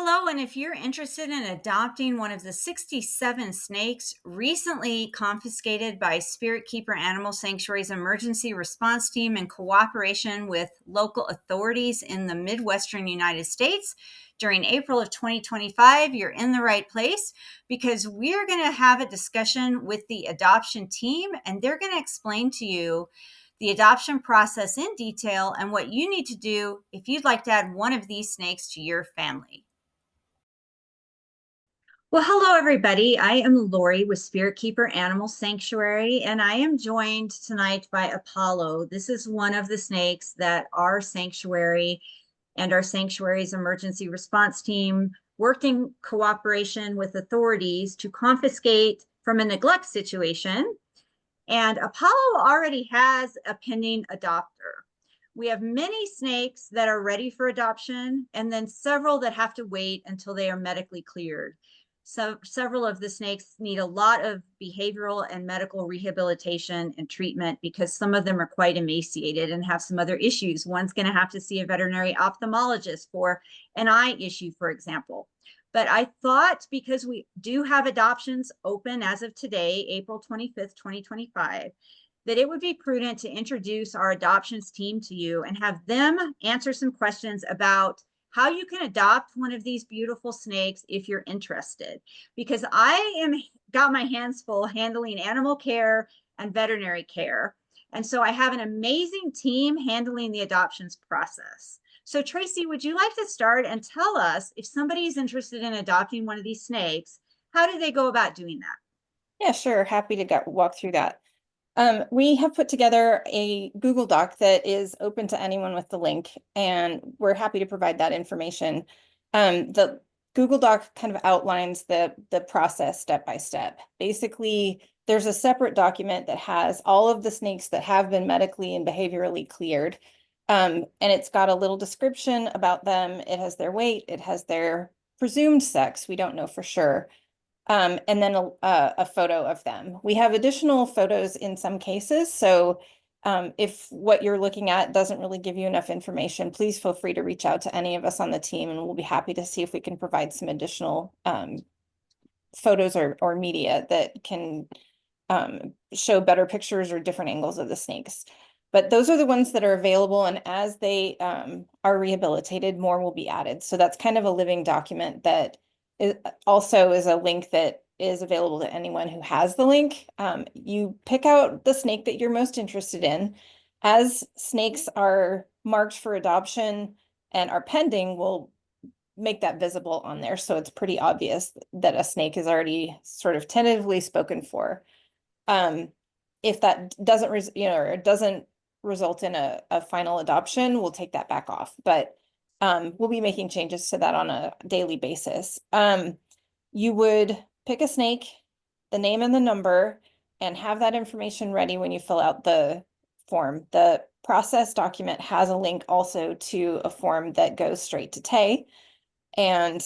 Hello, and if you're interested in adopting one of the 67 snakes recently confiscated by Spirit Keeper Animal Sanctuary's emergency response team in cooperation with local authorities in the Midwestern United States during April of 2025, you're in the right place because we're going to have a discussion with the adoption team and they're going to explain to you the adoption process in detail and what you need to do if you'd like to add one of these snakes to your family. Well, hello, everybody. I am Lori with Spirit Keeper Animal Sanctuary, and I am joined tonight by Apollo. This is one of the snakes that our sanctuary and our sanctuary's emergency response team worked in cooperation with authorities to confiscate from a neglect situation. And Apollo already has a pending adopter. We have many snakes that are ready for adoption, and then several that have to wait until they are medically cleared. So several of the snakes need a lot of behavioral and medical rehabilitation and treatment because some of them are quite emaciated and have some other issues. One's going to have to see a veterinary ophthalmologist for an eye issue, for example. But I thought because we do have adoptions open as of today, April 25th, 2025, that it would be prudent to introduce our adoptions team to you and have them answer some questions about how you can adopt one of these beautiful snakes if you're interested. Because I am got my hands full handling animal care and veterinary care. And so I have an amazing team handling the adoptions process. So Tracy, would you like to start and tell us if somebody is interested in adopting one of these snakes, how do they go about doing that? Yeah, sure. Happy to walk through that. We have put together a Google Doc that is open to anyone with the link, and we're happy to provide that information. The Google Doc kind of outlines the process step by step. Basically, there's a separate document that has all of the snakes that have been medically and behaviorally cleared. And it's got a little description about them. It has their weight, it has their presumed sex. We don't know for sure. And then a photo of them. We have additional photos in some cases. So if what you're looking at doesn't really give you enough information, please feel free to reach out to any of us on the team and we'll be happy to see if we can provide some additional photos or media that can show better pictures or different angles of the snakes. But those are the ones that are available, and as they are rehabilitated, more will be added. So that's kind of a living document that also is a link that is available to anyone who has the link. You pick out the snake that you're most interested in. As snakes are marked for adoption and are pending, we'll make that visible on there. So it's pretty obvious that a snake is already sort of tentatively spoken for. If that doesn't, or it doesn't result in a final adoption, we'll take that back off. But we'll be making changes to that on a daily basis. You would pick a snake, the name and the number, and have that information ready when you fill out the form. The process document has a link also to a form that goes straight to Tay. And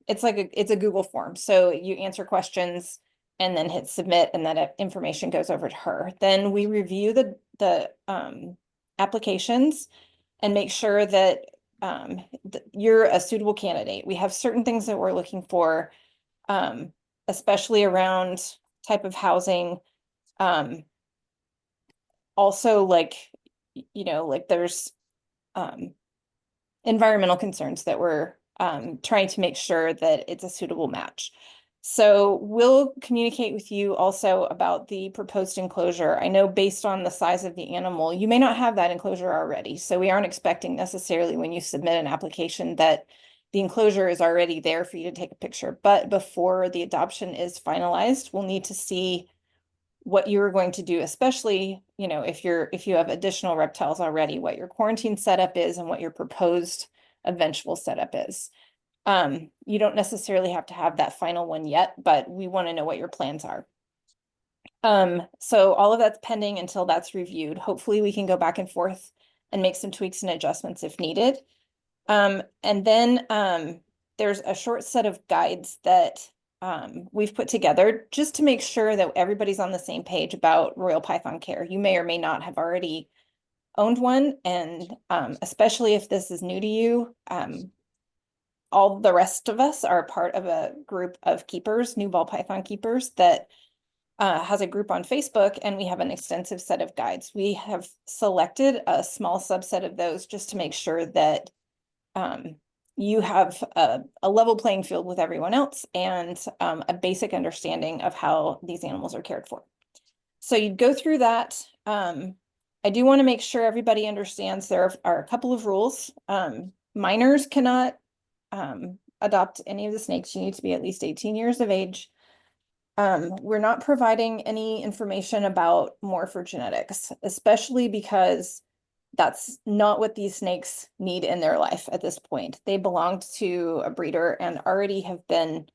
it's a Google form. So you answer questions and then hit submit, and that information goes over to her. Then we review the applications and make sure that you're a suitable candidate. We have certain things that we're looking for, especially around type of housing. Also, like there's environmental concerns that we're trying to make sure that it's a suitable match. So we'll communicate with you also about the proposed enclosure. I know based on the size of the animal, you may not have that enclosure already. So we aren't expecting necessarily when you submit an application that the enclosure is already there for you to take a picture. But before the adoption is finalized, we'll need to see what you're going to do, especially, if you have additional reptiles already, what your quarantine setup is and what your proposed eventual setup is. You don't necessarily have to have that final one yet, but we want to know what your plans are. So all of that's pending until that's reviewed. Hopefully we can go back and forth and make some tweaks and adjustments if needed. And then there's a short set of guides that we've put together just to make sure that everybody's on the same page about Royal Python care. You may or may not have already owned one, and especially if this is new to you, all the rest of us are part of a group of keepers, new ball python keepers, that has a group on Facebook, and we have an extensive set of guides. We have selected a small subset of those just to make sure that you have a level playing field with everyone else, and a basic understanding of how these animals are cared for. So you'd go through that. I do want to make sure everybody understands there are a couple of rules. Minors cannot adopt any of the snakes. You need to be at least 18 years of age. We're not providing any information about morphogenetics, especially because that's not what these snakes need in their life at this point. They belonged to a breeder and already have been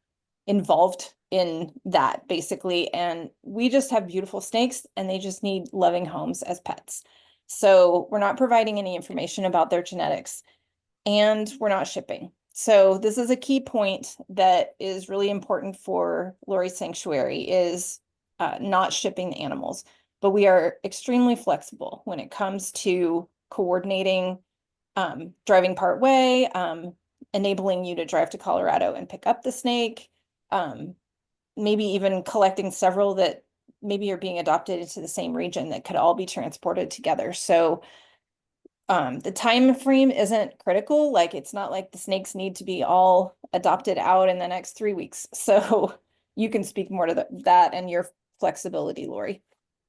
involved in that, basically. And we just have beautiful snakes, and they just need loving homes as pets. So we're not providing any information about their genetics, and we're not shipping. So this is a key point that is really important for Lori's Sanctuary, is not shipping the animals. But we are extremely flexible when it comes to coordinating, driving part way, enabling you to drive to Colorado and pick up the snake, maybe even collecting several that maybe are being adopted into the same region that could all be transported together. So the time frame isn't critical. Like, it's not like the snakes need to be all adopted out in the next 3 weeks. So you can speak more to that and your flexibility, Lori.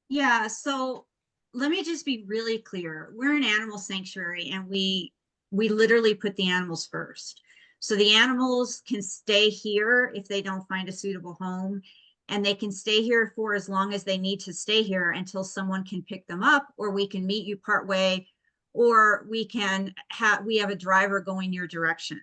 Yeah, so let me just be really clear. We're an animal sanctuary, and we literally put the animals first. So the animals can stay here if they don't find a suitable home, and they can stay here for as long as they need to stay here until someone can pick them up, or we can meet you part way, or we have a driver going your direction,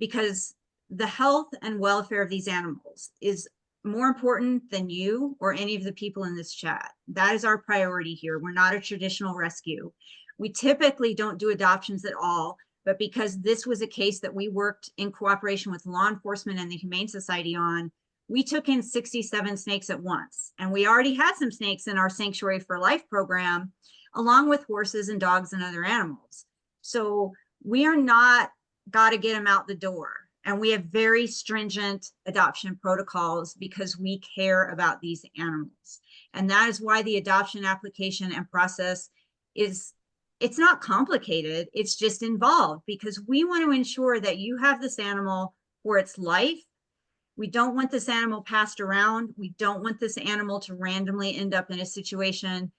because the health and welfare of these animals is more important than you or any of the people in this chat. That is our priority here. We're not a traditional rescue. We typically don't do adoptions at all, but because this was a case that we worked in cooperation with law enforcement and the Humane Society on, we took in 67 snakes at once. And we already had some snakes in our Sanctuary for Life program, along with horses and dogs and other animals. So we are not got to get them out the door. And we have very stringent adoption protocols because we care about these animals. And that is why the adoption application and process it's not complicated. It's just involved, because we want to ensure that you have this animal for its life. We don't want this animal passed around. We don't want this animal to randomly end up in a situation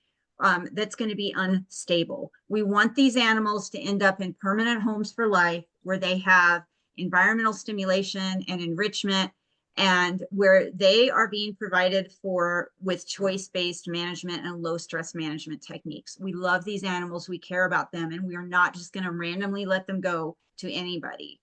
that's going to be unstable. We want these animals to end up in permanent homes for life, where they have environmental stimulation and enrichment, and where they are being provided for with choice-based management and low stress management techniques. We love these animals, we care about them, and we are not just going to randomly let them go to anybody.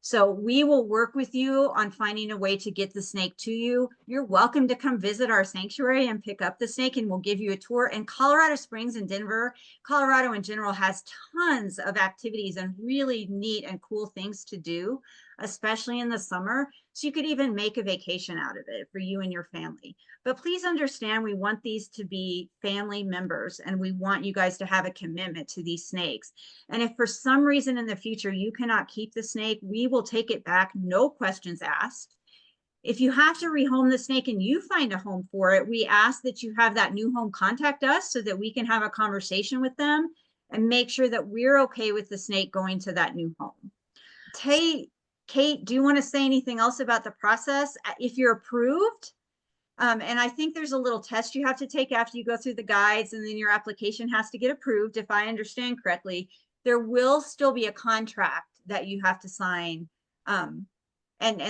So we will work with you on finding a way to get the snake to you. You're welcome to come visit our sanctuary and pick up the snake, and we'll give you a tour. And Colorado Springs and Denver, Colorado in general, has tons of activities and really neat and cool things to do, especially in the summer. So you could even make a vacation out of it for you and your family. But please understand, we want these to be family members, and we want you guys to have a commitment to these snakes. And if for some reason in the future you cannot keep the snake, we will take it back, no questions asked. If you have to rehome the snake and you find a home for it, we ask that you have that new home contact us so that we can have a conversation with them and make sure that we're okay with the snake going to that new home. Kate, do you want to say anything else about the process? If you're approved, and I think there's a little test you have to take after you go through the guides, and then your application has to get approved, if I understand correctly. There will still be a contract that you have to sign. And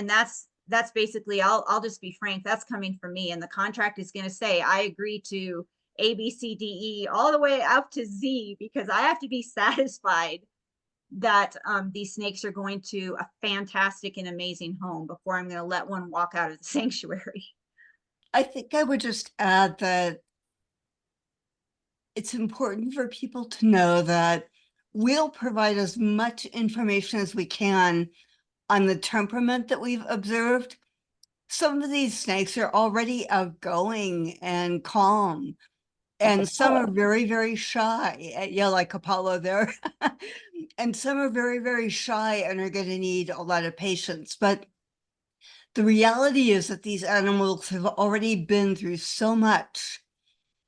that's basically, I'll just be frank, that's coming from me. And the contract is going to say, I agree to A, B, C, D, E, all the way up to Z, because I have to be satisfied that these snakes are going to a fantastic and amazing home before I'm going to let one walk out of the sanctuary. I think I would just add that it's important for people to know that we'll provide as much information as we can on the temperament that we've observed. Some of these snakes are already outgoing and calm, and some are very, very shy. Yeah, like Apollo there. and some are very, very shy and are going to need a lot of patience. But the reality is that these animals have already been through so much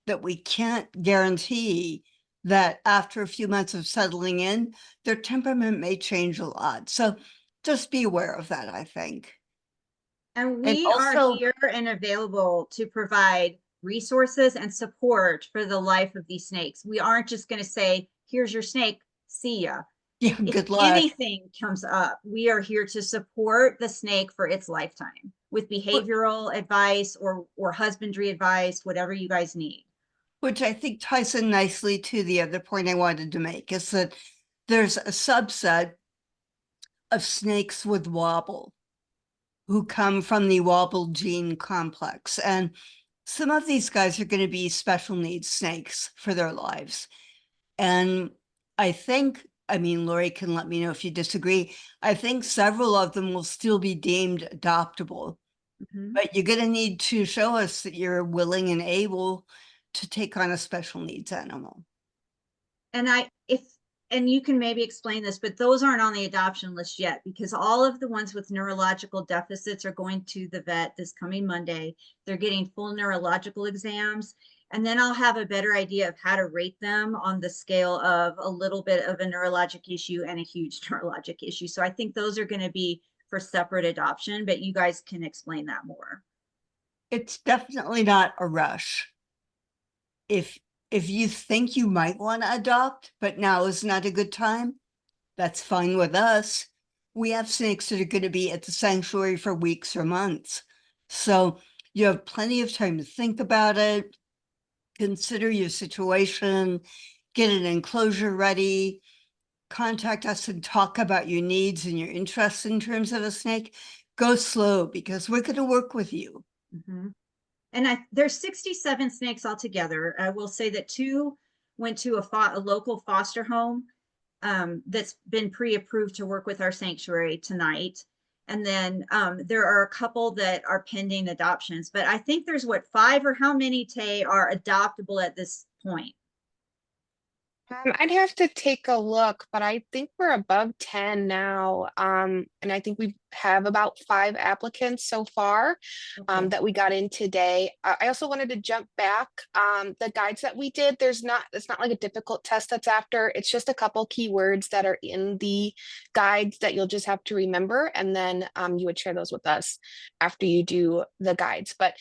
that we can't guarantee that after a few months of settling in, their temperament may change a lot. So just be aware of that, I think. And And we are also, here and available to provide resources and support for the life of these snakes. We aren't just going to say, here's your snake, see ya. yeah, If good luck. anything comes up, we are here to support the snake for its lifetime with behavioral advice or husbandry advice, whatever you guys need. Which I think ties in nicely to the other point I wanted to make, is that there's a subset of snakes with wobble who come from the wobble gene complex. And some of these guys are going to be special needs snakes for their lives. And I think, I mean, Lori can let me know if you disagree. I think several of them will still be deemed adoptable, but you're going to need to show us that you're willing and able to take on a special needs animal. And you can maybe explain this, but those aren't on the adoption list yet because all of the ones with neurological deficits are going to the vet this coming Monday. They're getting full neurological exams. And then I'll have a better idea of how to rate them on the scale of a little bit of a neurologic issue and a huge neurologic issue. So I think those are going to be for separate adoption, but you guys can explain that more. It's definitely not a rush. If you think you might want to adopt, but now is not a good time, that's fine with us. We have snakes that are going to be at the sanctuary for weeks or months. So you have plenty of time to think about it, consider your situation, get an enclosure ready, contact us and talk about your needs and your interests in terms of a snake. Go slow because we're going to work with you. Mm-hmm. And there's 67 snakes altogether. I will say that 2 went to a local foster home that's been pre-approved to work with our sanctuary tonight. And then there are a couple that are pending adoptions, but I think there's 5 or how many, Tay, are adoptable at this point? I'd have to take a look, but I think we're above 10 now. And I think we have about 5 applicants so far Okay. that we got in today. I also wanted to jump back. The guides that we did, it's not like a difficult test that's after. It's just a couple keywords that are in the guides that you'll just have to remember. And then you would share those with us after you do the guides. But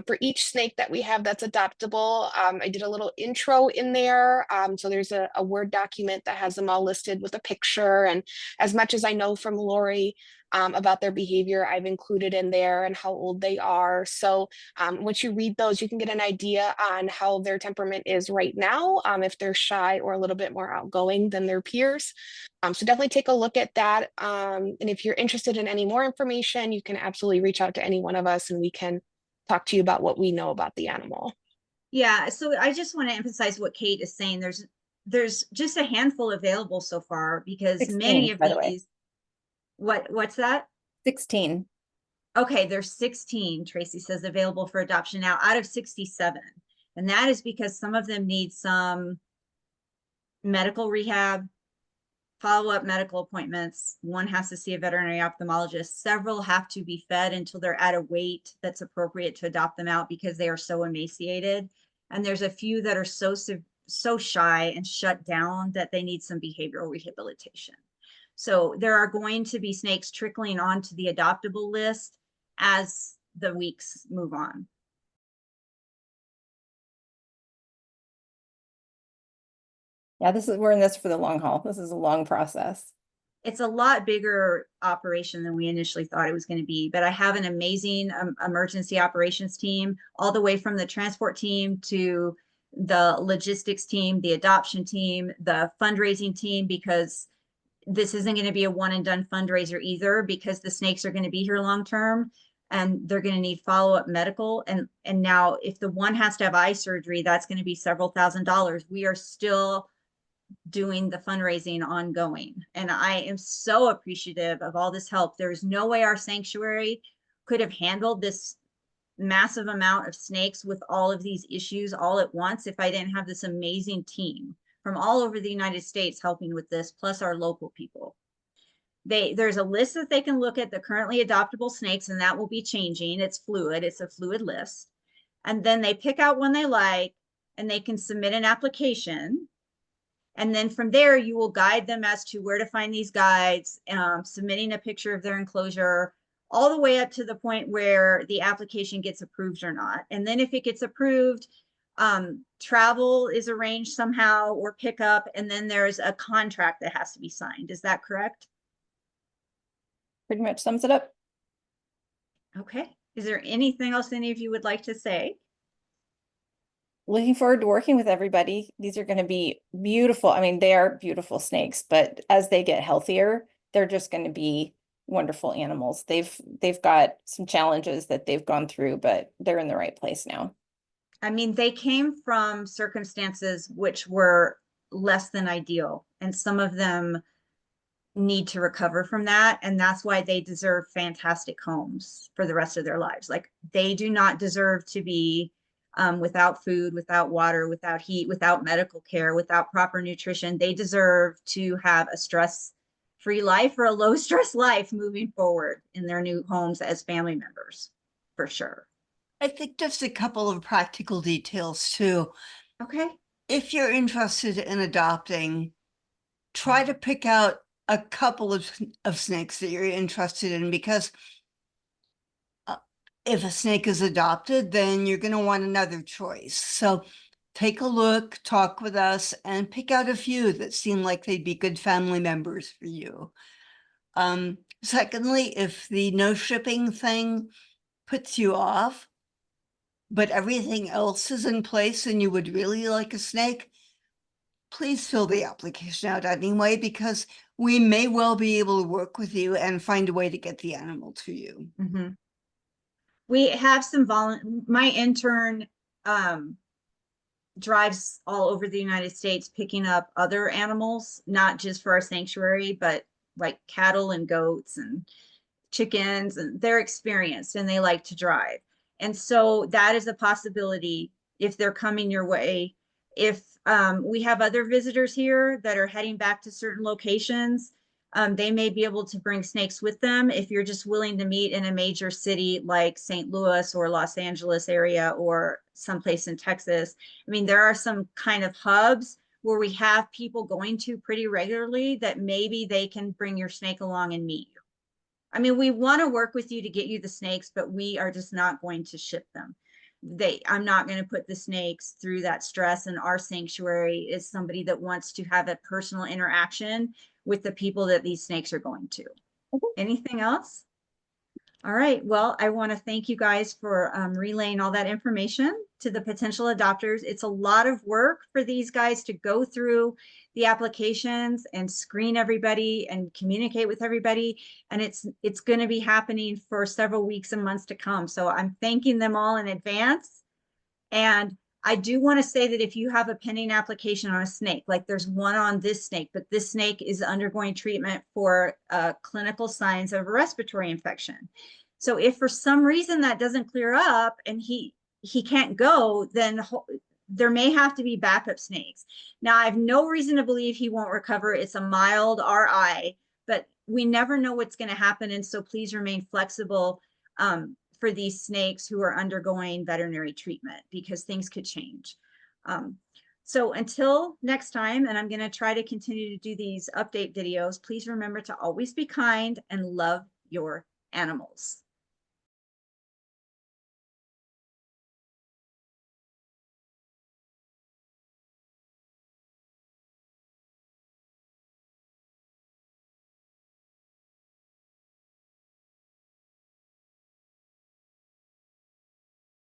for each snake that we have that's adoptable, I did a little intro in there. So there's a Word document that has them all listed with a picture. And as much as I know from Lori about their behavior, I've included in there and how old they are. So once you read those, you can get an idea on how their temperament is right now, if they're shy or a little bit more outgoing than their peers. So definitely take a look at that. And if you're interested in any more information, you can absolutely reach out to any one of us and we can talk to you about what we know about the animal. Yeah, so I just want to emphasize what Kate is saying. There's just a handful available so far because 16, many of by the way. these, what's that? 16. Okay, there's 16, Tracy says, available for adoption now out of 67. And that is because some of them need some medical rehab, follow-up medical appointments. One has to see a veterinary ophthalmologist. Several have to be fed until they're at a weight that's appropriate to adopt them out because they are so emaciated. And there's a few that are so shy and shut down that they need some behavioral rehabilitation. So there are going to be snakes trickling onto the adoptable list as the weeks move on. Yeah, we're in this for the long haul. This is a long process. It's a lot bigger operation than we initially thought it was going to be, but I have an amazing emergency operations team, all the way from the transport team to the logistics team, the adoption team, the fundraising team, because this isn't going to be a one and done fundraiser either, because the snakes are going to be here long term and they're going to need follow-up medical. And now if the one has to have eye surgery, that's going to be several $1,000s. We are still doing the fundraising ongoing. And I am so appreciative of all this help. There's no way our sanctuary could have handled this massive amount of snakes with all of these issues all at once if I didn't have this amazing team from all over the United States helping with this, plus our local people. There's a list that they can look at the currently adoptable snakes, and that will be changing. It's fluid. It's a fluid list. And then they pick out one they like, and they can submit an application. And then from there, you will guide them as to where to find these guides, submitting a picture of their enclosure, all the way up to the point where the application gets approved or not. And then if it gets approved, travel is arranged somehow or pickup, and then there's a contract that has to be signed. Is that correct? Pretty much sums it up. Okay. Is there anything else any of you would like to say? Looking forward to working with everybody. These are going to be beautiful. I mean, they are beautiful snakes, but as they get healthier, they're just going to be wonderful animals. They've got some challenges that they've gone through, but they're in the right place now. I mean, they came from circumstances which were less than ideal, and some of them need to recover from that. And that's why they deserve fantastic homes for the rest of their lives. Like, they do not deserve to be without food, without water, without heat, without medical care, without proper nutrition. They deserve to have a stress-free life or a low-stress life moving forward in their new homes as family members, for sure. I think just a couple of practical details too. Okay. If you're interested in adopting, try to pick out a couple of snakes that you're interested in, because if a snake is adopted, then you're going to want another choice. So take a look, talk with us, and pick out a few that seem like they'd be good family members for you. Secondly, if the no shipping thing puts you off, but everything else is in place and you would really like a snake, please fill the application out anyway, because we may well be able to work with you and find a way to get the animal to you. Mm-hmm. We have some my intern drives all over the United States picking up other animals, not just for our sanctuary, but like cattle and goats and chickens, and they're experienced and they like to drive. And so that is a possibility if they're coming your way. If we have other visitors here that are heading back to certain locations, they may be able to bring snakes with them. If you're just willing to meet in a major city like St. Louis or Los Angeles area or someplace in Texas, I mean, there are some kind of hubs where we have people going to pretty regularly that maybe they can bring your snake along and meet you. I mean, we want to work with you to get you the snakes, but we are just not going to ship them. I'm not going to put the snakes through that stress, and our sanctuary is somebody that wants to have a personal interaction with the people that these snakes are going to. Okay. Anything else? All right. Well, I want to thank you guys for relaying all that information to the potential adopters. It's a lot of work for these guys to go through the applications and screen everybody and communicate with everybody. And it's going to be happening for several weeks and months to come. So I'm thanking them all in advance. And I do want to say that if you have a pending application on a snake, like there's one on this snake, but this snake is undergoing treatment for clinical signs of a respiratory infection. So if for some reason that doesn't clear up and he can't go, then there may have to be backup snakes. Now, I have no reason to believe he won't recover. It's a mild RI, but we never know what's going to happen. And so please remain flexible for these snakes who are undergoing veterinary treatment, because things could change. So until next time, and I'm going to try to continue to do these update videos, please remember to always be kind and love your animals.